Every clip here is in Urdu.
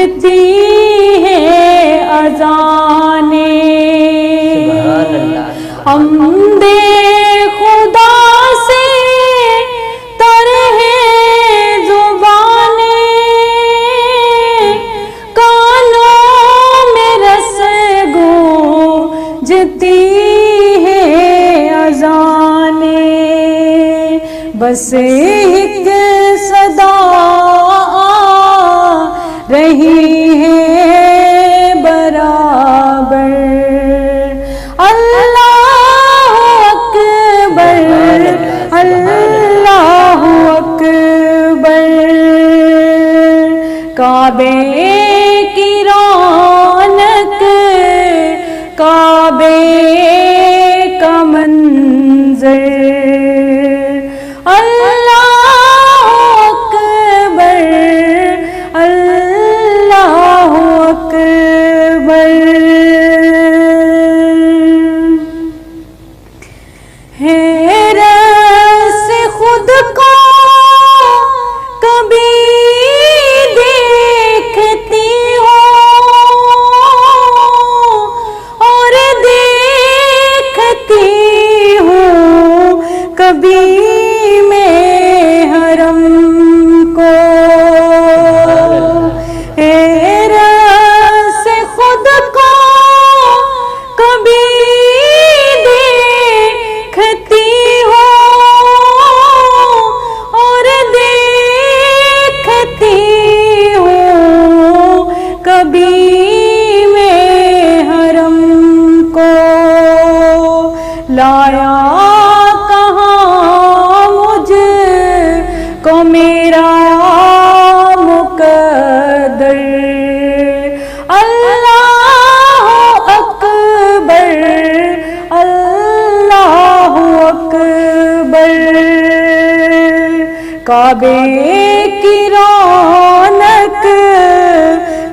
گونجتی ہے اذانیں، حمد خدا سے تر ہے زبانیں، کانوں میں رس گونجتی ہے اذانیں، بس ایک صدا رہی ہے برابر، اللہ اکبر اللہ اکبر، کعبے کی رونق کعبے کا منظر، حیرت سے خود کو کبھی دیکھتی ہوں اور دیکھتی ہوں کبھی میں حرم کو، حیرت سے خود کو کبھی لایا کہاں مجھ کو میرا مقدر، اللہ اکبر اللہ اکبر، کعبے کی رونق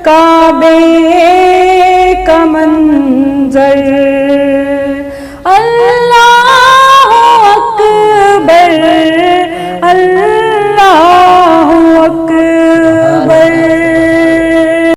کعبے